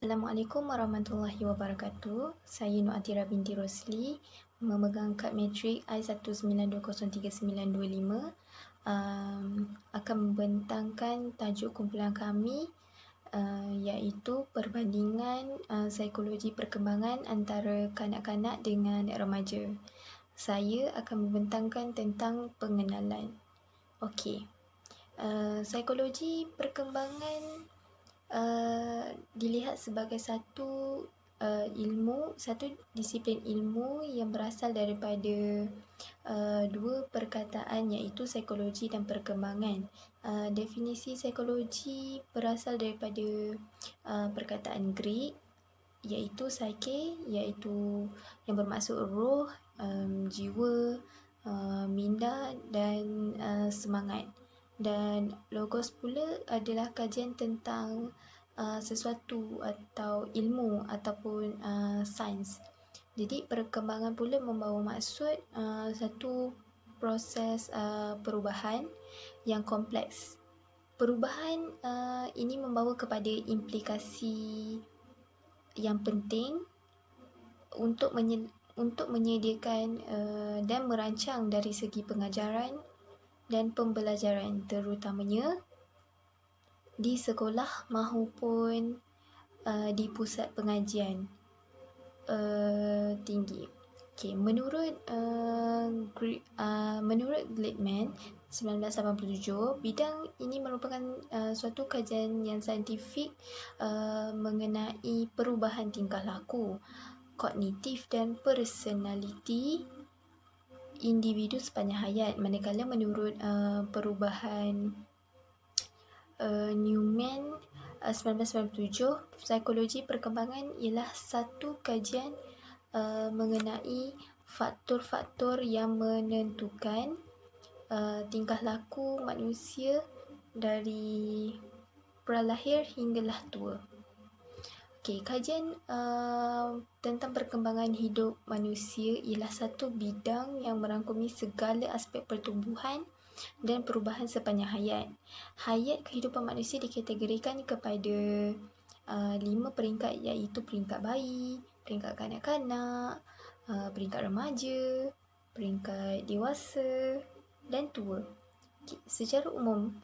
Assalamualaikum warahmatullahi wabarakatuh. Saya Nur Atira binti Rosli, memegang kad matrik I192039925. Akan membentangkan tajuk kumpulan kami, iaitu perbandingan psikologi perkembangan antara kanak-kanak dengan remaja. Saya akan membentangkan tentang pengenalan. Okey. Psikologi perkembangan dilihat sebagai satu disiplin ilmu yang berasal daripada dua perkataan, iaitu psikologi dan perkembangan. Definisi psikologi berasal daripada perkataan Greek, iaitu psyche, iaitu yang bermaksud roh, jiwa, minda dan semangat. Dan logos pula adalah kajian tentang sesuatu atau ilmu ataupun sains. Jadi perkembangan pula membawa maksud satu proses perubahan yang kompleks. Perubahan ini membawa kepada implikasi yang penting untuk menyediakan dan merancang dari segi pengajaran dan pembelajaran, terutamanya di sekolah maupun di pusat pengajian tinggi. Okay, menurut Gleitman 1987, bidang ini merupakan suatu kajian yang saintifik mengenai perubahan tingkah laku, kognitif dan personaliti individu sepanjang hayat. Manakala menurut perubahan Newman 1997, psikologi perkembangan ialah satu kajian mengenai faktor-faktor yang menentukan tingkah laku manusia dari pralahir hinggalah tua. Okay, kajian tentang perkembangan hidup manusia ialah satu bidang yang merangkumi segala aspek pertumbuhan dan perubahan sepanjang hayat. Hayat kehidupan manusia dikategorikan kepada 5 peringkat, iaitu peringkat bayi, peringkat kanak-kanak, peringkat remaja, peringkat dewasa dan tua. Okay, secara umum,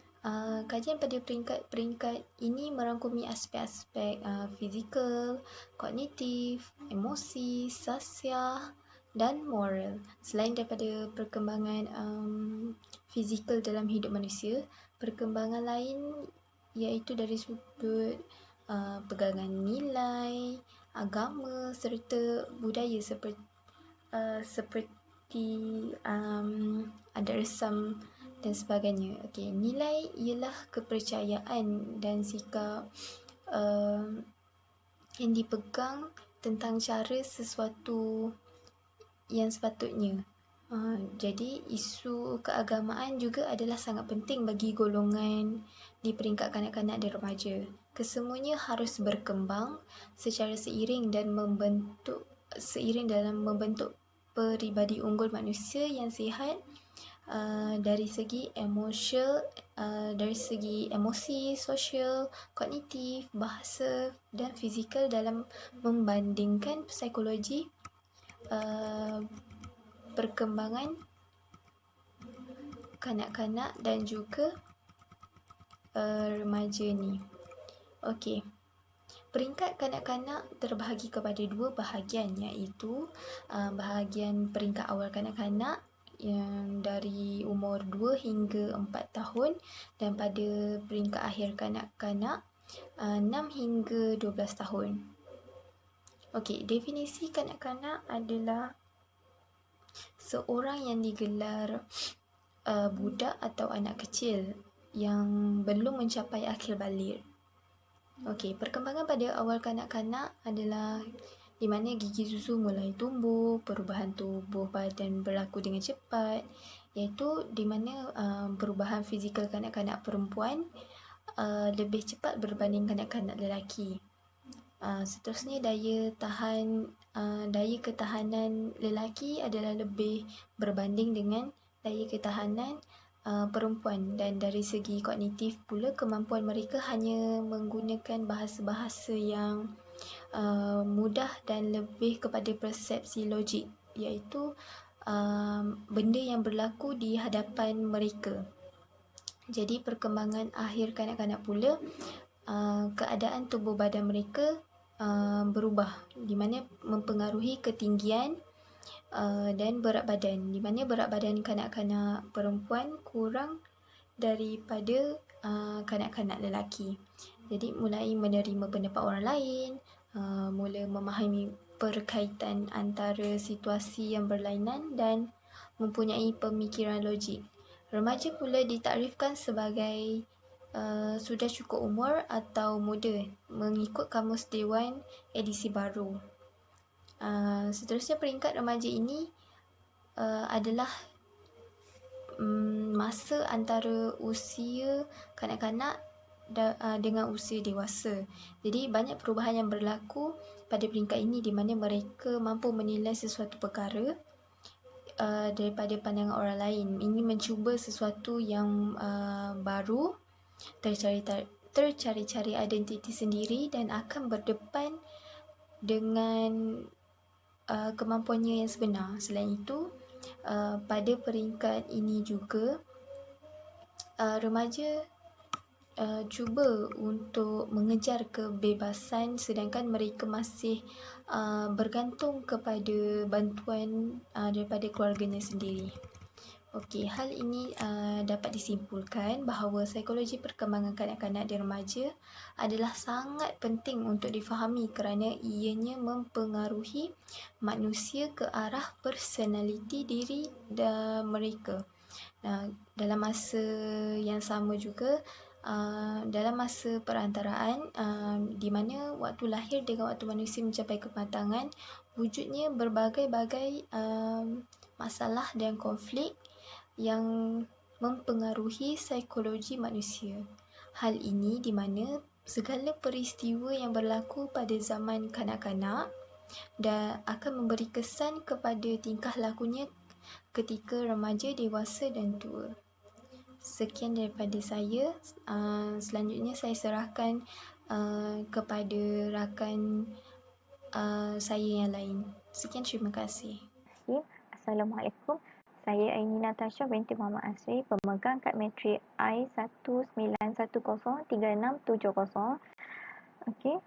kajian pada peringkat-peringkat ini merangkumi aspek-aspek fizikal, kognitif, emosi, sosial dan moral. Selain daripada perkembangan fizikal dalam hidup manusia, perkembangan lain iaitu dari sudut pegangan nilai, agama serta budaya seperti adat resam dan sebagainya. Okay, nilai ialah kepercayaan dan sikap yang dipegang tentang cara sesuatu yang sepatutnya. Jadi isu keagamaan juga adalah sangat penting bagi golongan di peringkat kanak-kanak dan remaja. Kesemuanya harus berkembang secara seiring dalam membentuk peribadi unggul manusia yang sihat dari segi emosi, sosial, kognitif, bahasa dan fizikal dalam membandingkan psikologi perkembangan kanak-kanak dan juga remaja ni. Okey. Peringkat kanak-kanak terbahagi kepada dua bahagian, iaitu bahagian peringkat awal kanak-kanak yang dari umur 2 hingga 4 tahun dan pada peringkat akhir kanak-kanak 6 hingga 12 tahun. Okey, definisi kanak-kanak adalah seorang yang digelar budak atau anak kecil yang belum mencapai akil baligh. Okey, perkembangan pada awal kanak-kanak adalah di mana gigi susu mulai tumbuh, perubahan tubuh badan berlaku dengan cepat, iaitu di mana perubahan fizikal kanak-kanak perempuan lebih cepat berbanding kanak-kanak lelaki. Seterusnya daya ketahanan lelaki adalah lebih berbanding dengan daya ketahanan perempuan, dan dari segi kognitif pula kemampuan mereka hanya menggunakan bahasa-bahasa yang mudah dan lebih kepada persepsi logik, iaitu benda yang berlaku di hadapan mereka. Jadi perkembangan akhir kanak-kanak pula, keadaan tubuh badan mereka berubah, di mana mempengaruhi ketinggian dan berat badan, di mana berat badan kanak-kanak perempuan kurang daripada kanak-kanak lelaki. Jadi mulai menerima pendapat orang lain, mula memahami perkaitan antara situasi yang berlainan dan mempunyai pemikiran logik. Remaja pula ditakdirkan sebagai sudah cukup umur atau muda mengikut Kamus Dewan edisi baru. Seterusnya, peringkat remaja ini adalah masa antara usia kanak-kanak dengan usia dewasa. Jadi banyak perubahan yang berlaku pada peringkat ini, di mana mereka mampu menilai sesuatu perkara daripada pandangan orang lain. Ini mencuba sesuatu yang baru, tercari-cari identiti sendiri dan akan berdepan dengan kemampuannya yang sebenar. Selain itu, pada peringkat ini juga remaja cuba untuk mengejar kebebasan, sedangkan mereka masih bergantung kepada bantuan daripada keluarganya sendiri. Okey, hal ini dapat disimpulkan bahawa psikologi perkembangan kanak-kanak dan remaja adalah sangat penting untuk difahami kerana ianya mempengaruhi manusia ke arah personaliti diri mereka. Dalam masa yang sama juga, dalam masa perantaraan di mana waktu lahir dengan waktu manusia mencapai kematangan, wujudnya berbagai-bagai masalah dan konflik yang mempengaruhi psikologi manusia. Hal ini di mana segala peristiwa yang berlaku pada zaman kanak-kanak dan akan memberi kesan kepada tingkah lakunya ketika remaja, dewasa dan tua. Sekian daripada saya. Selanjutnya saya serahkan kepada rakan saya yang lain. Sekian, terima kasih. Assalamualaikum. Saya Aini Natasha binti Muhammad Asri, pemegang kad matrik I19103670. Okey.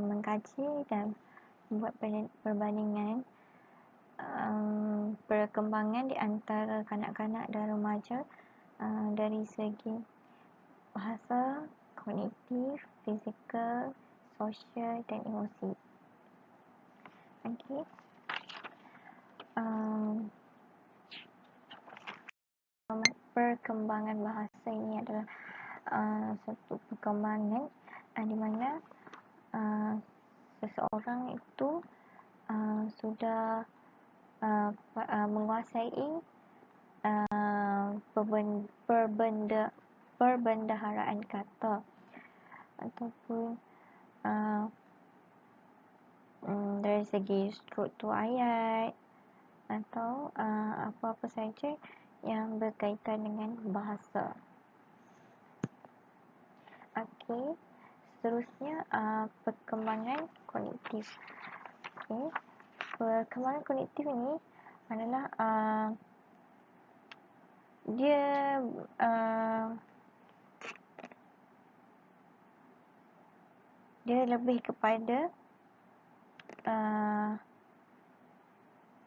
Mengkaji dan membuat perbandingan perkembangan di antara kanak-kanak dan remaja dari segi bahasa, kognitif, fizikal, sosial dan emosi. Okey. Perkembangan bahasa ini adalah satu perkembangan di mana seseorang itu sudah menguasai perbendaharaan kata ataupun dari segi struktur ayat atau apa-apa saja yang berkaitan dengan bahasa. Okey, seterusnya perkembangan kognitif. Okey, perkembangan kognitif ini adalah dia lebih kepada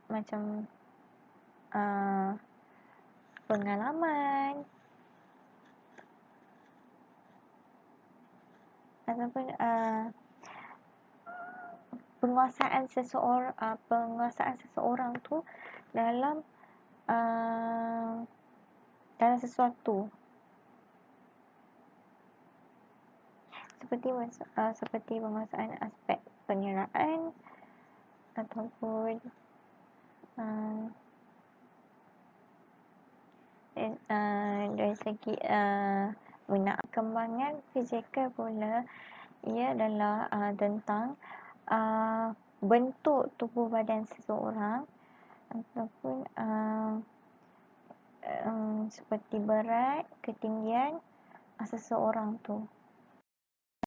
macam pengalaman ataupun penguasaan seseorang tu dalam sesuatu, seperti penguasaan aspek pengiraan ataupun dari segi perkembangan fizikal pula, ia adalah tentang bentuk tubuh badan seseorang ataupun seperti berat, ketinggian seseorang tu.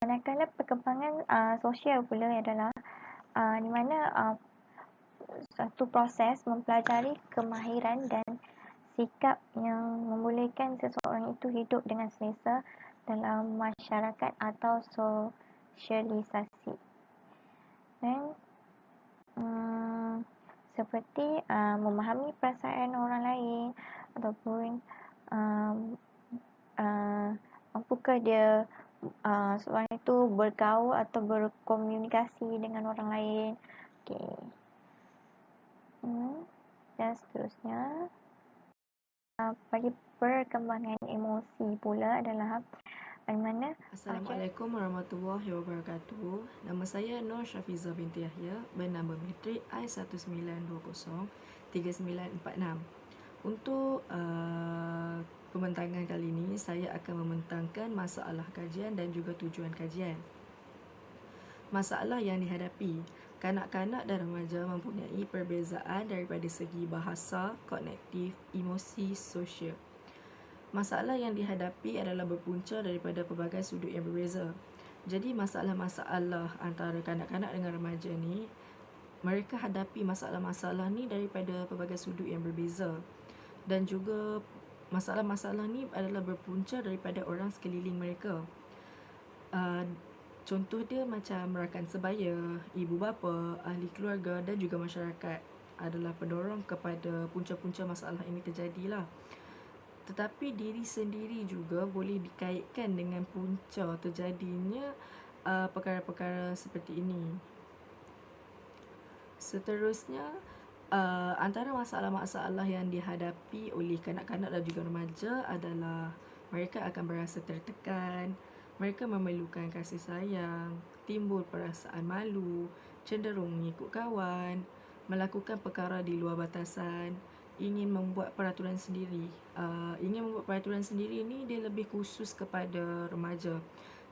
Manakala perkembangan sosial pula adalah di mana satu proses mempelajari kemahiran dan sikap yang membolehkan seseorang itu hidup dengan selesa dalam masyarakat atau sosialisasi. Dan seperti memahami perasaan orang lain ataupun mampukah dia seorang itu bergaul atau berkomunikasi dengan orang lain. Okay. Dan seterusnya, bagi perkembangan emosi pula adalah bagaimana Assalamualaikum warahmatullahi wabarakatuh. Nama saya Nur Syafiza binti Yahya, bernama matrik I19203946. Untuk pembentangan kali ini, saya akan membentangkan masalah kajian dan juga tujuan kajian. Masalah yang dihadapi, kanak-kanak dan remaja mempunyai perbezaan daripada segi bahasa, kognitif, emosi, sosial. Masalah yang dihadapi adalah berpunca daripada pelbagai sudut yang berbeza. Jadi masalah-masalah antara kanak-kanak dengan remaja ni, mereka hadapi masalah-masalah ni daripada pelbagai sudut yang berbeza. Dan juga masalah-masalah ni adalah berpunca daripada orang sekeliling mereka. Contoh dia macam rakan sebaya, ibu bapa, ahli keluarga dan juga masyarakat adalah pendorong kepada punca-punca masalah ini terjadilah. Tetapi diri sendiri juga boleh dikaitkan dengan punca terjadinya perkara-perkara seperti ini. Seterusnya, antara masalah-masalah yang dihadapi oleh kanak-kanak dan juga remaja adalah mereka akan berasa tertekan, mereka memerlukan kasih sayang, timbul perasaan malu, cenderung mengikut kawan, melakukan perkara di luar batasan, ingin membuat peraturan sendiri. Ingin membuat peraturan sendiri ni dia lebih khusus kepada remaja.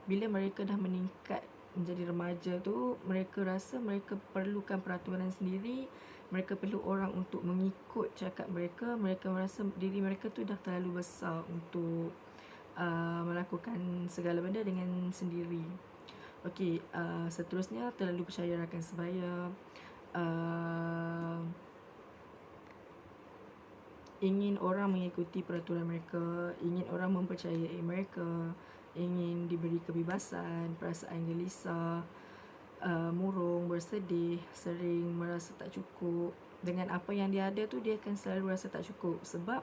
Bila mereka dah meningkat menjadi remaja tu, mereka rasa mereka perlukan peraturan sendiri, mereka perlu orang untuk mengikut cakap mereka, mereka merasa diri mereka tu dah terlalu besar untuk melakukan segala benda dengan sendiri. Okey, seterusnya terlalu percaya rakan sebaya, ingin orang mengikuti peraturan mereka, ingin orang mempercayai mereka, ingin diberi kebebasan, perasaan gelisah, murung, bersedih, sering merasa tak cukup. Dengan apa yang dia ada tu, dia akan selalu rasa tak cukup sebab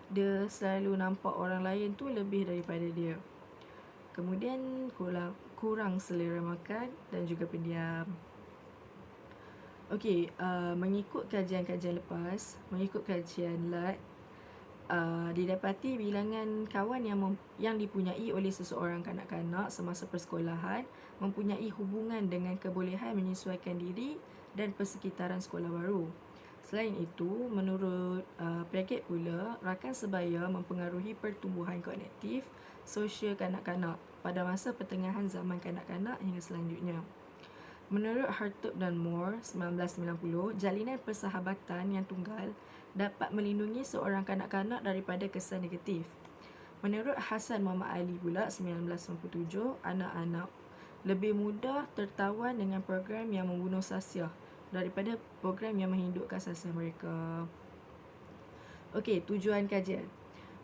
dia selalu nampak orang lain tu lebih daripada dia. Kemudian kurang selera makan dan juga pendiam. Okey, mengikut kajian-kajian lepas, mengikut kajian LAT, didapati bilangan kawan yang dipunyai oleh seseorang kanak-kanak semasa persekolahan mempunyai hubungan dengan kebolehan menyesuaikan diri dan persekitaran sekolah baru. Selain itu, menurut Piaget pula, rakan sebaya mempengaruhi pertumbuhan kognitif sosial kanak-kanak pada masa pertengahan zaman kanak-kanak hingga selanjutnya. Menurut Hartog dan Moore 1990, jalinan persahabatan yang tunggal dapat melindungi seorang kanak-kanak daripada kesan negatif. Menurut Hasan Muhammad Ali pula 1997, anak-anak lebih mudah tertawan dengan program yang membunuh sasiah daripada program yang menghidupkan sasiah mereka. Okey, tujuan kajian.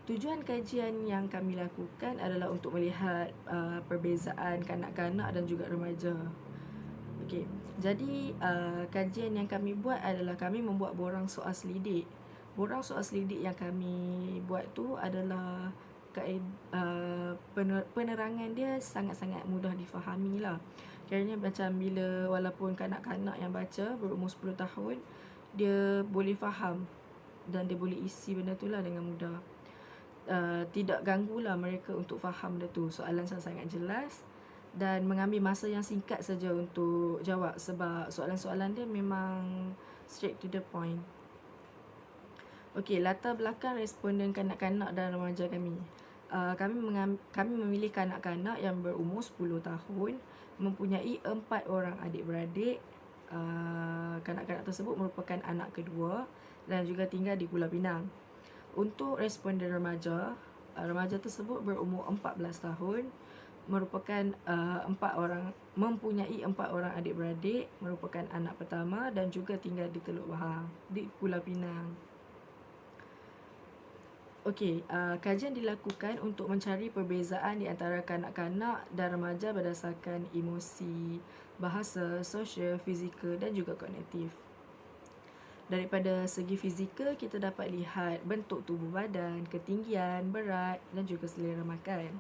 Tujuan kajian yang kami lakukan adalah untuk melihat perbezaan kanak-kanak dan juga remaja. Okey, jadi kajian yang kami buat adalah kami membuat borang soal selidik. Borang soal selidik yang kami buat tu adalah penerangan dia sangat-sangat mudah difahami lah. Kiranya macam bila walaupun kanak-kanak yang baca berumur 10 tahun, dia boleh faham dan dia boleh isi benda tu lah dengan mudah. Tidak ganggulah mereka untuk faham benda tu. Soalan sangat-sangat jelas dan mengambil masa yang singkat saja untuk jawab sebab soalan-soalan dia memang straight to the point. Okey, latar belakang responden kanak-kanak dan remaja kami. Kami memilih kanak-kanak yang berumur 10 tahun, mempunyai 4 orang adik-beradik. Kanak-kanak tersebut merupakan anak kedua dan juga tinggal di Pulau Pinang. Untuk responden remaja, remaja tersebut berumur 14 tahun, mempunyai 4 orang adik-beradik, merupakan anak pertama dan juga tinggal di Teluk Bahar di Pulau Pinang. Okey, kajian dilakukan untuk mencari perbezaan di antara kanak-kanak dan remaja berdasarkan emosi, bahasa, sosial, fizikal dan juga kognitif. Daripada segi fizikal, kita dapat lihat bentuk tubuh badan, ketinggian, berat dan juga selera makan.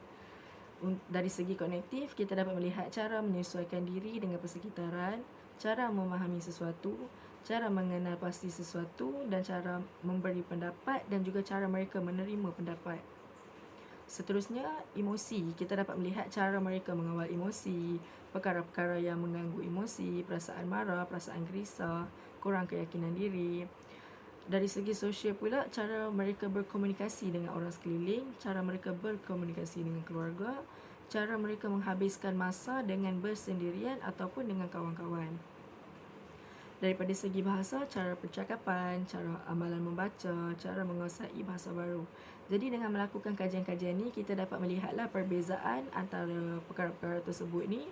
Dari segi kognitif, kita dapat melihat cara menyesuaikan diri dengan persekitaran, cara memahami sesuatu, cara mengenal pasti sesuatu dan cara memberi pendapat dan juga cara mereka menerima pendapat. Seterusnya, emosi. Kita dapat melihat cara mereka mengawal emosi, perkara-perkara yang mengganggu emosi, perasaan marah, perasaan gerisah, kurang keyakinan diri. Dari segi sosial pula, cara mereka berkomunikasi dengan orang sekeliling, cara mereka berkomunikasi dengan keluarga, cara mereka menghabiskan masa dengan bersendirian ataupun dengan kawan-kawan. Daripada segi bahasa, cara percakapan, cara amalan membaca, cara menguasai bahasa baru. Jadi dengan melakukan kajian-kajian ni, kita dapat melihatlah perbezaan antara perkara-perkara tersebut ni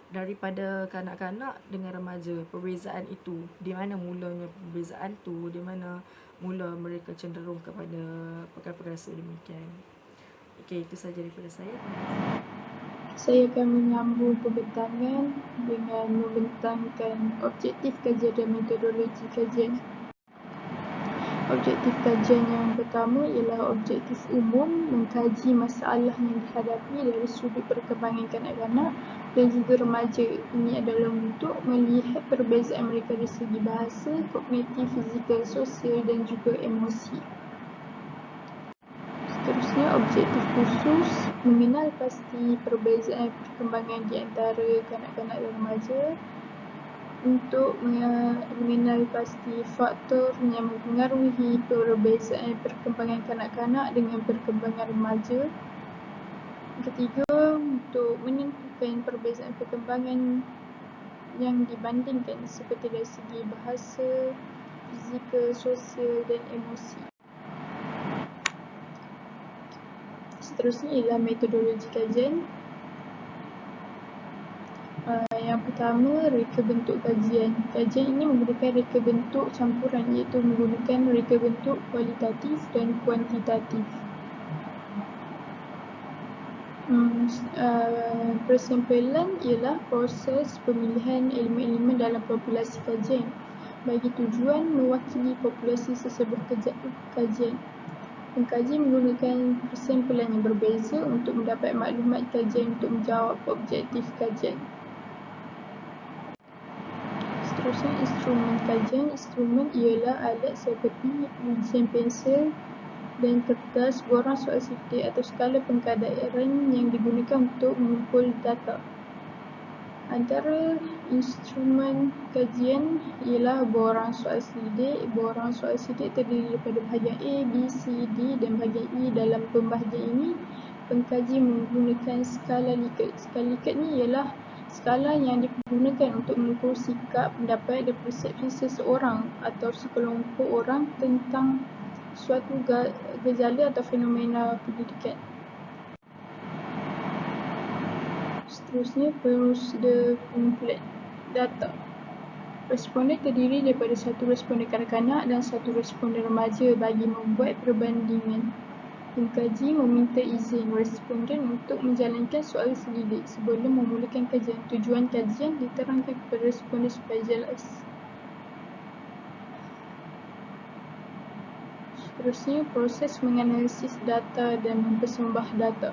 daripada kanak-kanak dengan remaja. Perbezaan itu, di mana mulanya perbezaan tu, di mana mula mereka cenderung kepada perkara-perkara sedemikian. Okey, itu sahaja daripada saya. Terima kasih. Saya akan menyambung pembentangan dengan membentangkan objektif kajian dan metodologi kajian. Objektif kajian yang pertama ialah objektif umum, mengkaji masalah yang dihadapi dari sudut perkembangan kanak-kanak dan juga remaja. Ini adalah untuk melihat perbezaan mereka dari segi bahasa, kognitif, fizikal, sosial dan juga emosi. Seterusnya, objektif khusus, mengenal pasti perbezaan perkembangan di antara kanak-kanak dan remaja untuk mengenal pasti faktor yang mempengaruhi perbezaan perkembangan kanak-kanak dengan perkembangan remaja. Ketiga, untuk menentukan perbezaan perkembangan yang dibandingkan seperti dari segi bahasa, fizikal, sosial dan emosi. Seterusnya ialah metodologi kajian. Yang pertama, reka bentuk kajian. Kajian ini menggunakan reka bentuk campuran, iaitu menggunakan reka bentuk kualitatif dan kuantitatif. Persampaian ialah proses pemilihan elemen-elemen dalam populasi kajian bagi tujuan mewakili populasi sesebuah kajian. Pengkaji menggunakan persampaian yang berbeza untuk mendapat maklumat kajian untuk menjawab objektif kajian. Seterusnya, instrumen kajian. Instrumen ialah alat seperti ujian pensel dan kertas, borang soal sidik atau skala pengkadaran yang digunakan untuk mengumpul data. Antara instrumen kajian ialah borang soal sidik. Borang soal sidik terdiri daripada bahagian A, B, C, D dan bahagian E. Dalam pembahagian ini, pengkaji menggunakan skala Likert. Skala Likert ni ialah skala yang digunakan untuk mengukur sikap, pendapat dan persepsi seseorang atau sekelompok orang tentang suatu gejala atau fenomena pendidikan. Seterusnya, prosedur pengumpulan data. Responden terdiri daripada satu responden kanak-kanak dan satu responden remaja bagi membuat perbandingan. Pengkaji meminta izin responden untuk menjalankan soal selidik sebelum memulakan kajian. Tujuan kajian diterangkan kepada responden supaya jelas. Seterusnya, proses menganalisis data dan mempersembah data.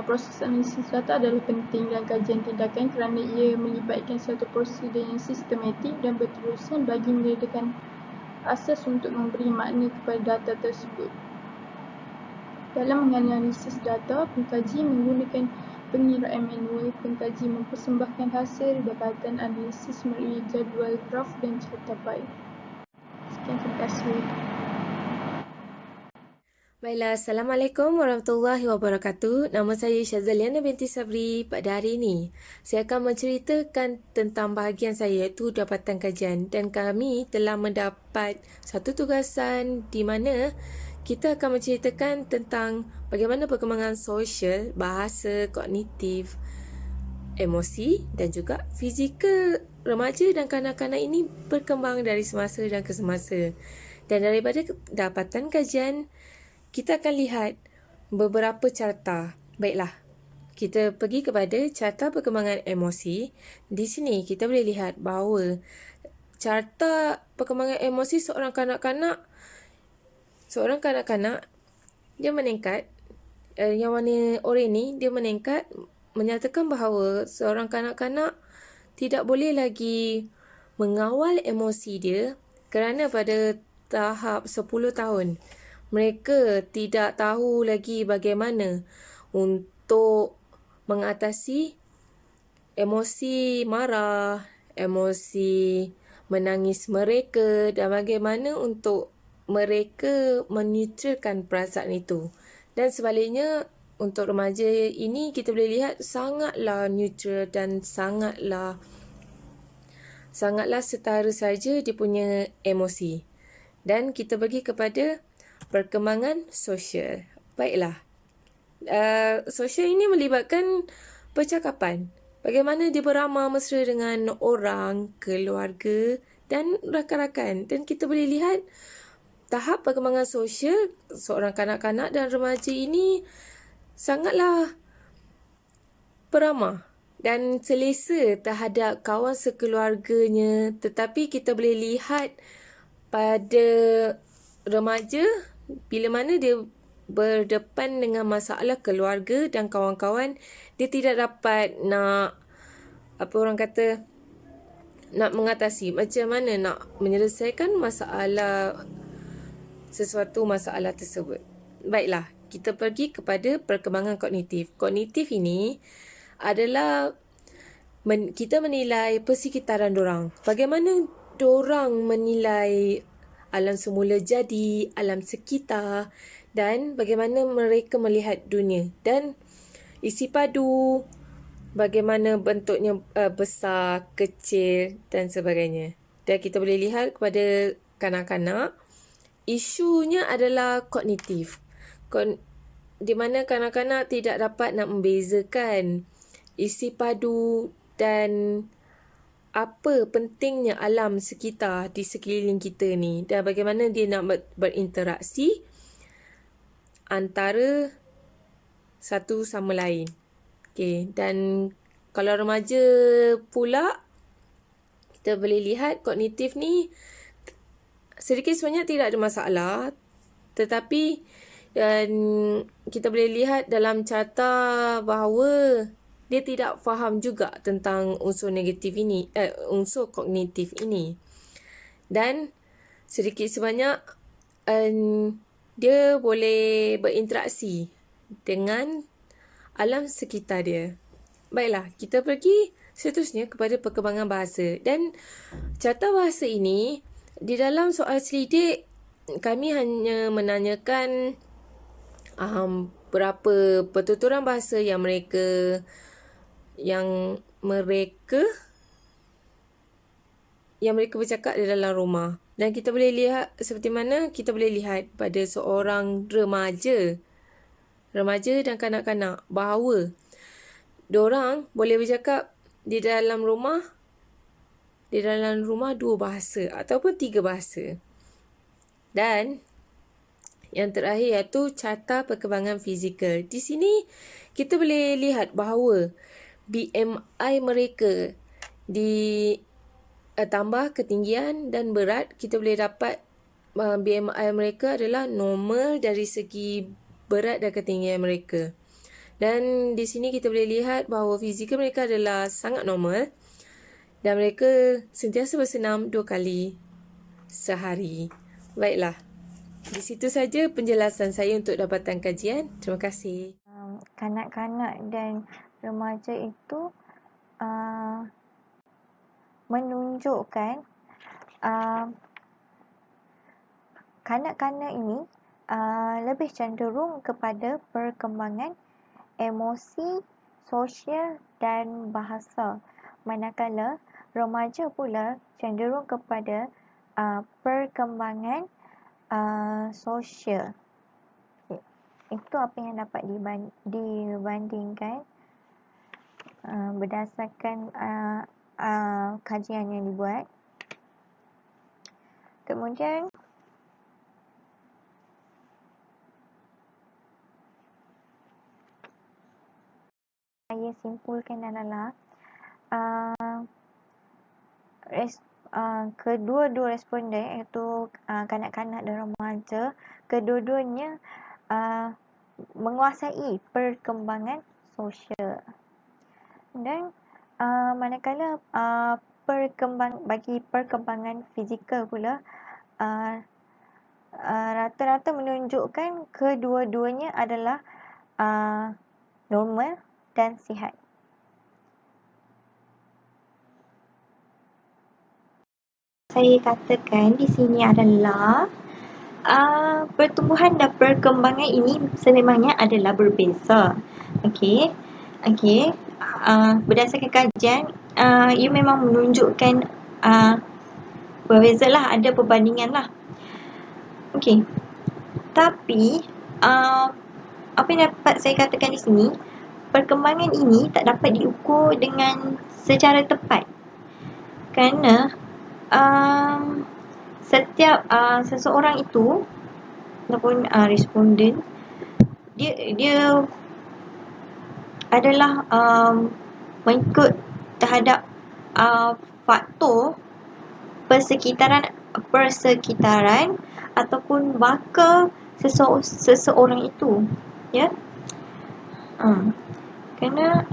Proses analisis data adalah penting dalam kajian tindakan kerana ia melibatkan satu prosedur yang sistematik dan berterusan bagi menyediakan asas untuk memberi makna kepada data tersebut. Dalam menganalisis data, pengkaji menggunakan pengiraan manual. Pengkaji mempersembahkan hasil dapatan analisis melalui jadual, graf dan carta pie. Sekian, terima kasih. Baiklah, Assalamualaikum warahmatullahi wabarakatuh. Nama saya Syazaliana binti Sabri. Pada hari ini, saya akan menceritakan tentang bahagian saya iaitu dapatan kajian dan kami telah mendapat satu tugasan di mana kita akan menceritakan tentang bagaimana perkembangan sosial, bahasa, kognitif, emosi dan juga fizikal remaja dan kanak-kanak ini berkembang dari semasa dan ke semasa. Dan daripada dapatan kajian, kita akan lihat beberapa carta. Baiklah, kita pergi kepada carta perkembangan emosi. Di sini kita boleh lihat bahawa carta perkembangan emosi seorang kanak-kanak dia meningkat, yang warna oranye ni dia meningkat, menyatakan bahawa seorang kanak-kanak tidak boleh lagi mengawal emosi dia kerana pada tahap 10 tahun mereka tidak tahu lagi bagaimana untuk mengatasi emosi marah, emosi menangis mereka dan bagaimana untuk mereka menetralkan perasaan itu. Dan sebaliknya, untuk remaja ini kita boleh lihat sangatlah neutral dan sangatlah setara saja dia punya emosi. Dan kita pergi kepada perkembangan sosial. Baiklah, sosial ini melibatkan percakapan. Bagaimana dia beramah mesra dengan orang, keluarga dan rakan-rakan. Dan kita boleh lihat tahap perkembangan sosial seorang kanak-kanak dan remaja ini sangatlah beramah dan selesa terhadap kawan sekeluarganya. Tetapi kita boleh lihat pada remaja, bila mana dia berdepan dengan masalah keluarga dan kawan-kawan, dia tidak dapat nak mengatasi macam mana nak menyelesaikan sesuatu masalah tersebut. Baiklah, kita pergi kepada perkembangan kognitif. Kognitif ini adalah kita menilai persekitaran dorang. Bagaimana dorang menilai alam semula jadi, alam sekitar dan bagaimana mereka melihat dunia. Dan isi padu, bagaimana bentuknya besar, kecil dan sebagainya. Dan kita boleh lihat kepada kanak-kanak, isunya adalah kognitif. Di mana kanak-kanak tidak dapat nak membezakan isi padu dan apa pentingnya alam sekitar di sekeliling kita ni dan bagaimana dia nak berinteraksi antara satu sama lain. Okey, dan kalau remaja pula, kita boleh lihat kognitif ni sedikit sebanyak tidak ada masalah, tetapi kita boleh lihat dalam carta bahawa dia tidak faham juga tentang unsur negatif ini, unsur kognitif ini. Dan sedikit sebanyak dia boleh berinteraksi dengan alam sekitar dia. Baiklah, kita pergi seterusnya kepada perkembangan bahasa. Dan carta bahasa ini, di dalam soal selidik, kami hanya menanyakan berapa pertuturan bahasa yang mereka bercakap di dalam rumah. Dan kita boleh lihat seperti mana kita boleh lihat pada seorang remaja dan kanak-kanak bahawa diorang boleh bercakap di dalam rumah 2 bahasa ataupun 3 bahasa. Dan yang terakhir iaitu carta perkembangan fizikal. Di sini kita boleh lihat bahawa BMI mereka tambah ketinggian dan berat, kita boleh dapat BMI mereka adalah normal dari segi berat dan ketinggian mereka. Dan di sini kita boleh lihat bahawa fizikal mereka adalah sangat normal dan mereka sentiasa bersenam 2 kali sehari. Baiklah, di situ saja penjelasan saya untuk dapatan kajian. Terima kasih. Kanak-kanak dan remaja itu menunjukkan kanak-kanak ini lebih cenderung kepada perkembangan emosi, sosial dan bahasa. Manakala remaja pula cenderung kepada perkembangan sosial. Itu apa yang dapat dibandingkan berdasarkan kajian yang dibuat. Kemudian saya simpulkan adalah kedua-dua responden iaitu kanak-kanak dan remaja, kedua-duanya menguasai perkembangan sosial. Dan manakala bagi perkembangan fizikal pula rata-rata menunjukkan kedua-duanya adalah normal dan sihat. Saya katakan di sini adalah pertumbuhan dan perkembangan ini sememangnya adalah berbeza. Okey. Berdasarkan kajian, ia memang menunjukkan berbeza lah, ada perbandingan lah. Okey. Tapi apa yang dapat saya katakan di sini, perkembangan ini tak dapat diukur dengan secara tepat. Kerana setiap seseorang itu ataupun responden dia adalah mengikut terhadap faktor persekitaran ataupun baka seseorang itu, ya. Kerana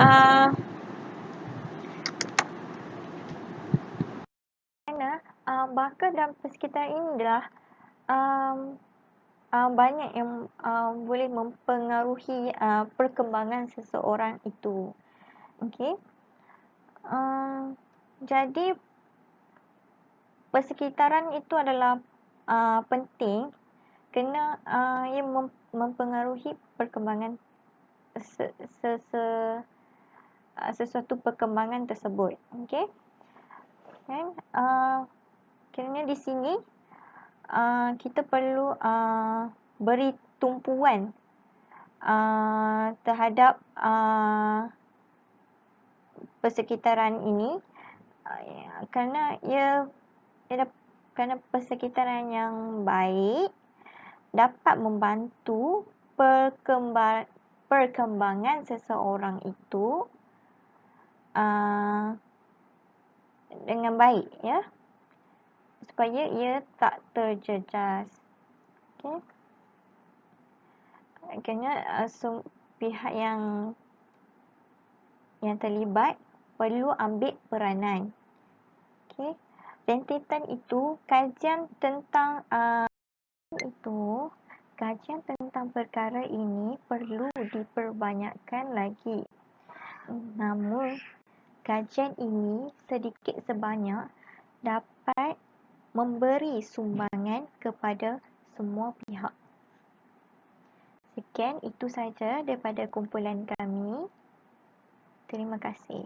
baka dan persekitaran ini adalah banyak yang boleh mempengaruhi perkembangan seseorang itu. Okey. Jadi persekitaran itu adalah penting kerana ia mempengaruhi perkembangan sesuatu perkembangan tersebut. Okey. Dan kerana di sini kita perlu beri tumpuan terhadap persekitaran ini kerana kerana persekitaran yang baik dapat membantu perkembangan seseorang itu dengan baik, ya, supaya ia tak terjejas. Okey. Kerana pihak yang terlibat perlu ambil peranan. Okey. Rentetan itu kajian tentang perkara ini perlu diperbanyakkan lagi. Namun kajian ini sedikit sebanyak dapat memberi sumbangan kepada semua pihak. Sekian, itu saja daripada kumpulan kami. Terima kasih.